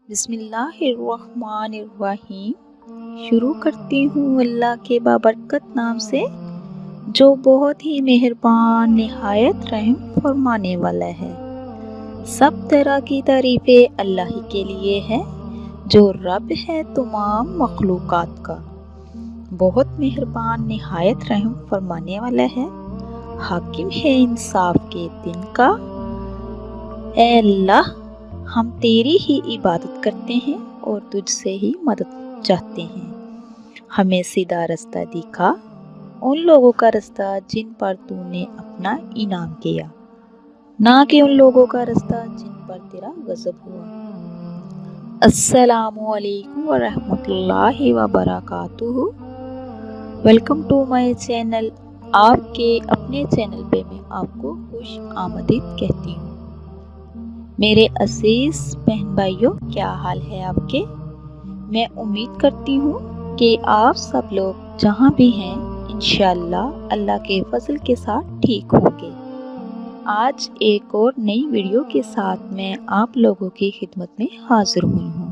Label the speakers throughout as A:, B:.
A: بسم اللہ الرحمن الرحیم۔ شروع کرتی ہوں اللہ کے بابرکت نام سے جو بہت ہی مہربان نہایت رحم فرمانے والا ہے۔ سب طرح کی تعریفیں اللہ ہی کے لیے ہے جو رب ہے تمام مخلوقات کا، بہت مہربان نہایت رحم فرمانے والا ہے، حاکم ہے انصاف کے دن کا۔ اے اللہ، ہم تیری ہی عبادت کرتے ہیں اور تجھ سے ہی مدد چاہتے ہیں۔ ہمیں سیدھا رستہ دکھا، ان لوگوں کا رستہ جن پر تو نے اپنا انعام کیا، نہ کہ ان لوگوں کا رستہ جن پر تیرا غضب ہوا۔ السلام علیکم ورحمۃ اللہ وبرکاتہ۔ Welcome to my channel. آپ کے اپنے چینل پہ میں آپ کو خوش آمدید کہتی ہوں۔ میرے عزیز بہن بھائیوں، کیا حال ہے آپ کے؟ میں امید کرتی ہوں کہ آپ سب لوگ جہاں بھی ہیں انشاءاللہ اللہ کے فضل کے ساتھ ٹھیک ہوں گے۔ آج ایک اور نئی ویڈیو کے ساتھ میں آپ لوگوں کی خدمت میں حاضر ہوئی ہوں۔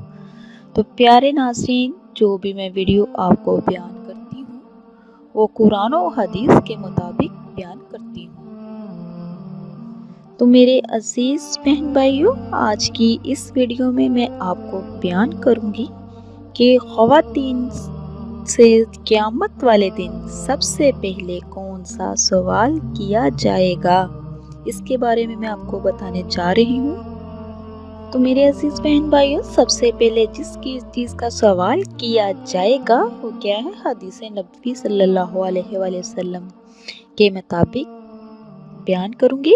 A: تو پیارے ناظرین، جو بھی میں ویڈیو آپ کو بیان کرتی ہوں وہ قرآن و حدیث کے مطابق بیان کرتی ہوں۔ تو میرے عزیز بہن بھائیوں، آج کی اس ویڈیو میں میں آپ کو بیان کروں گی کہ خواتین سے قیامت والے دن سب سے پہلے کون سا سوال کیا جائے گا، اس کے بارے میں آپ کو بتانے جا رہی ہوں۔ تو میرے عزیز بہن بھائیوں، سب سے پہلے جس چیز کا سوال کیا جائے گا وہ کیا ہے؟ حدیث نبوی صلی اللہ علیہ وآلہ وسلم کے مطابق بیان کروں گی۔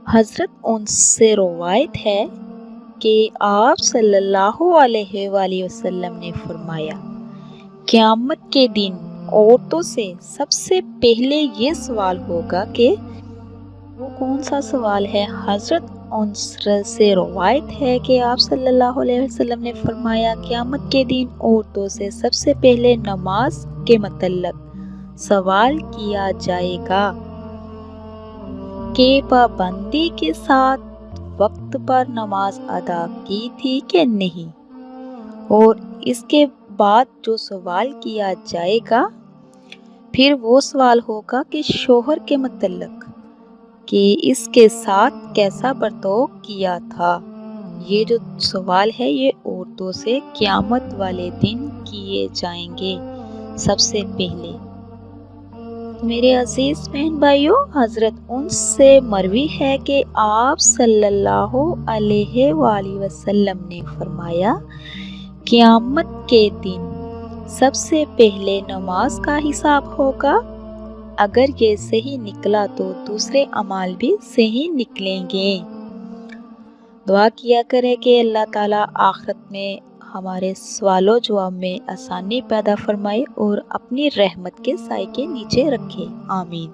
A: حضرت ان سے روایت ہے کہ آپ صلی اللہ علیہ وآلہ وسلم نے فرمایا، قیامت کے دن عورتوں سے سب سے پہلے یہ سوال ہوگا کہ وہ کون سا سوال ہے؟ حضرت ان سے روایت ہے کہ آپ صلی اللہ علیہ وسلم نے فرمایا، قیامت کے دن عورتوں سے سب سے پہلے نماز کے متعلق سوال کیا جائے گا کہ پابندی کے ساتھ وقت پر نماز ادا کی تھی کہ نہیں، اور اس کے بعد جو سوال کیا جائے گا پھر وہ سوال ہوگا کہ شوہر کے متعلق کہ اس کے ساتھ کیسا برتاؤ کیا تھا۔ یہ جو سوال ہے یہ عورتوں سے قیامت والے دن کیے جائیں گے سب سے پہلے۔ میرے عزیز بہن بھائیوں، حضرت ان سے مروی ہے کہ آپ صلی اللہ علیہ وآلہ وسلم نے فرمایا، قیامت کے دن سب سے پہلے نماز کا حساب ہوگا، اگر یہ صحیح نکلا تو دوسرے اعمال بھی صحیح نکلیں گے۔ دعا کیا کرے کہ اللہ تعالیٰ آخرت میں ہمارے سوال و جواب میں آسانی پیدا فرمائے اور اپنی رحمت کے سائے کے نیچے رکھے، آمین۔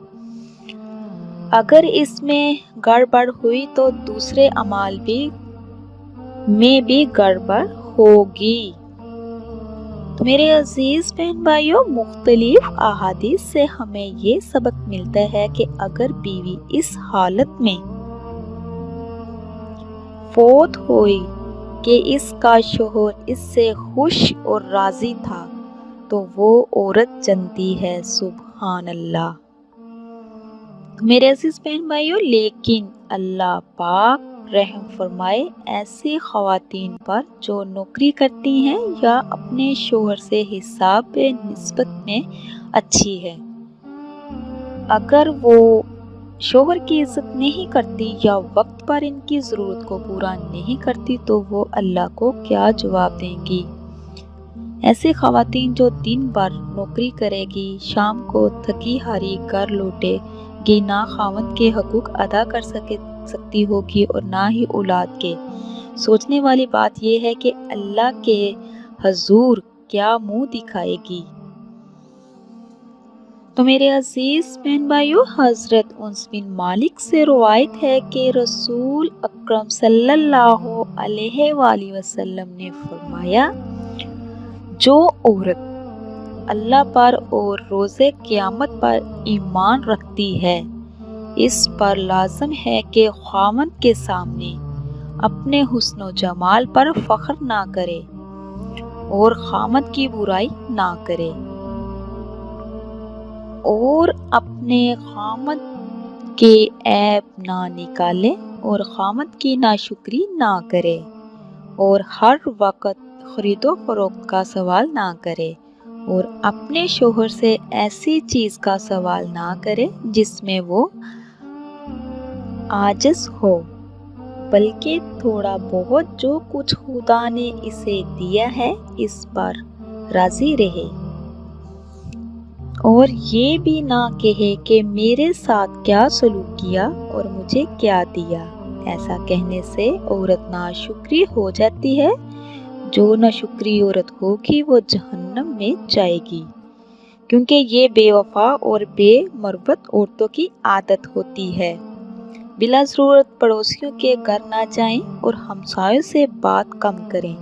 A: اگر اس میں گڑبڑ ہوئی تو دوسرے اعمال میں بھی گڑبڑ ہوگی۔ تو میرے عزیز بہن بھائیوں، مختلف احادیث سے ہمیں یہ سبق ملتا ہے کہ اگر بیوی اس حالت میں فوت ہوئی کہ اس کا شوہر اس سے خوش اور راضی تھا تو وہ عورت جنتی ہے، سبحان اللہ۔ میرے عزیز بہن بھائیوں، لیکن اللہ پاک رحم فرمائے ایسی خواتین پر جو نوکری کرتی ہیں یا اپنے شوہر سے حساب نسبت میں اچھی ہے، اگر وہ شوہر کی عزت نہیں کرتی یا وقت پر ان کی ضرورت کو پورا نہیں کرتی تو وہ اللہ کو کیا جواب دیں گی؟ ایسی خواتین جو دن بھر نوکری کرے گی، شام کو تھکی ہاری گھر لوٹے گی، نہ خاوند کے حقوق ادا کر سکتی ہوگی اور نہ ہی اولاد کے، سوچنے والی بات یہ ہے کہ اللہ کے حضور کیا منہ دکھائے گی؟ تو میرے عزیز بہن بھائیوں، حضرت انس بن مالک سے روایت ہے کہ رسول اکرم صلی اللہ علیہ وآلہ وسلم نے فرمایا، جو عورت اللہ پر اور روز قیامت پر ایمان رکھتی ہے، اس پر لازم ہے کہ خاوند کے سامنے اپنے حسن و جمال پر فخر نہ کرے اور خامد کی برائی نہ کرے اور اپنے خامد کے عیب نہ نکالے اور خامد کی ناشکری نہ کرے اور ہر وقت خرید و فروخت کا سوال نہ کرے اور اپنے شوہر سے ایسی چیز کا سوال نہ کرے جس میں وہ عاجز ہو، بلکہ تھوڑا بہت جو کچھ خدا نے اسے دیا ہے اس پر راضی رہے اور یہ بھی نہ کہے کہ میرے ساتھ کیا سلوک کیا اور مجھے کیا دیا۔ ایسا کہنے سے عورت ناشکری ہو جاتی ہے۔ جو ناشکری عورت ہوگی وہ جہنم میں جائے گی، کیونکہ یہ بے وفا اور بے مروت عورتوں کی عادت ہوتی ہے۔ بلا ضرورت پڑوسیوں کے گھر نہ جائیں اور ہمسایوں سے بات کم کریں۔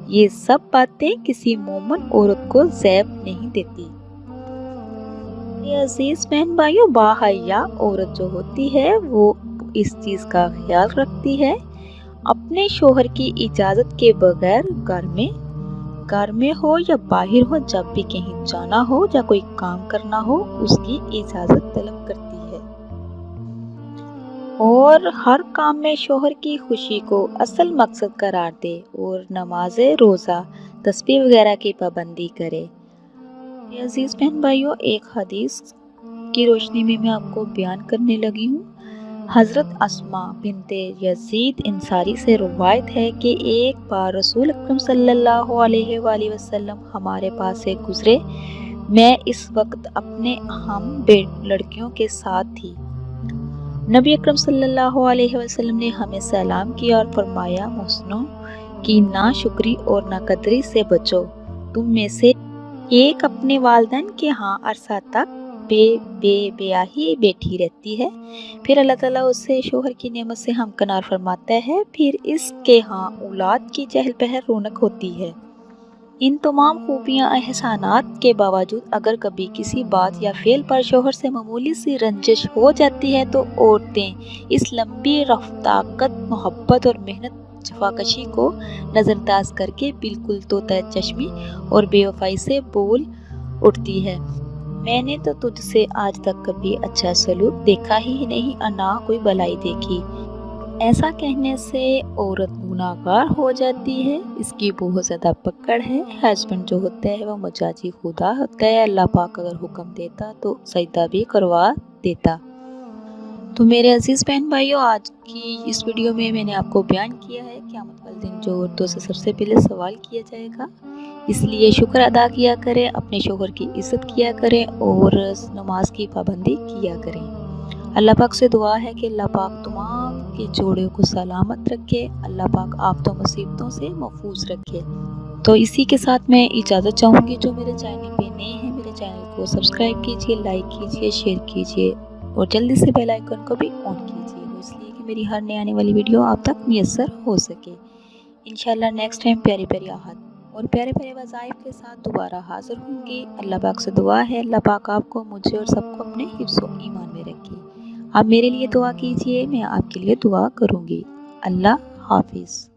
A: یہ سب باتیں کسی مومن عورت کو زیب نہیں دیتی۔ میرے عزیز بہن بھائیوں، باحیا عورت جو ہوتی ہے وہ اس چیز کا خیال رکھتی ہے، اپنے شوہر کی اجازت کے بغیر گھر میں ہو یا باہر ہو، جب بھی کہیں جانا ہو یا کوئی کام کرنا ہو اس کی اجازت طلب کرتی ہے اور ہر کام میں شوہر کی خوشی کو اصل مقصد قرار دے اور نماز روزہ تسبیح وغیرہ کی پابندی کرے۔ میرے عزیز بہن بھائیوں، ایک حدیث کی روشنی میں آپ کو بیان کرنے لگی ہوں۔ حضرت اسماء بنت یزید انصاری سے روایت ہے کہ ایک بار رسول اکرم صلی اللہ علیہ وآلہ وسلم ہمارے پاس سے گزرے۔ میں اس وقت اپنے ہم لڑکیوں کے ساتھ تھی۔ نبی اکرم صلی اللہ علیہ وسلم نے ہمیں سلام کیا اور فرمایا، محسنوں کی ناشکری اور ناقدری سے بچو۔ تم میں سے ایک اپنے والدین کے ہاں عرصہ تک بیاہی بیٹھی رہتی ہے، پھر اللہ تعالیٰ اسے شوہر کی نعمت سے ہمکنار فرماتا ہے، پھر اس کے ہاں اولاد کی چہل پہل رونق ہوتی ہے۔ ان تمام خوبیاں احسانات کے باوجود اگر کبھی کسی بات یا فعل پر شوہر سے معمولی سی رنجش ہو جاتی ہے تو عورتیں اس لمبی رفاقت، محبت اور محنت جفاکشی کو نظر انداز کر کے بالکل طوطے چشمی اور بے وفائی سے بول اٹھتی ہے، میں نے تو تجھ سے آج تک کبھی اچھا سلوک دیکھا ہی نہیں اور نہ کوئی بلائی دیکھی۔ ایسا کہنے سے عورت گناہگار ہو جاتی ہے، اس کی بہت زیادہ پکڑ ہے۔ ہسبینڈ جو ہوتا ہے وہ مجازی خدا ہوتا ہے، اللہ پاک اگر حکم دیتا تو سجدہ بھی کروا دیتا۔ تو میرے عزیز بہن بھائیوں، آج کی اس ویڈیو میں نے آپ کو بیان کیا ہے قیامت والے دن جو عورتوں سے سب سے پہلے سوال کیا جائے گا، اس لیے شکر ادا کیا کریں، اپنے شوہر کی عزت کیا کریں اور نماز کی پابندی کیا کریں۔ اللہ پاک سے دعا ہے کہ اللہ پاک تمام کے جوڑے کو سلامت رکھے، اللہ پاک آفتوں مصیبتوں سے محفوظ رکھے۔ تو اسی کے ساتھ میں اجازت چاہوں گی، جو میرے چینل پہ نئے ہیں میرے چینل کو سبسکرائب کیجیے، لائک کیجیے، شیئر کیجیے اور جلدی سے بیل آئیکن کو بھی آن کیجیے، اس لیے کہ میری ہر نئی آنے والی ویڈیو آپ تک میسر ہو سکے۔ انشاءاللہ نیکسٹ ٹائم پیاری پیاری آہت اور پیارے پیارے وظائف کے ساتھ دوبارہ حاضر ہوں گی۔ اللہ پاک سے دعا ہے اللہ پاک آپ کو، مجھے اور سب کو اپنے حفظ و ایمان میں رکھے۔ آپ میرے لیے دعا کیجیے، میں آپ کے لیے دعا کروں گی۔ اللہ حافظ۔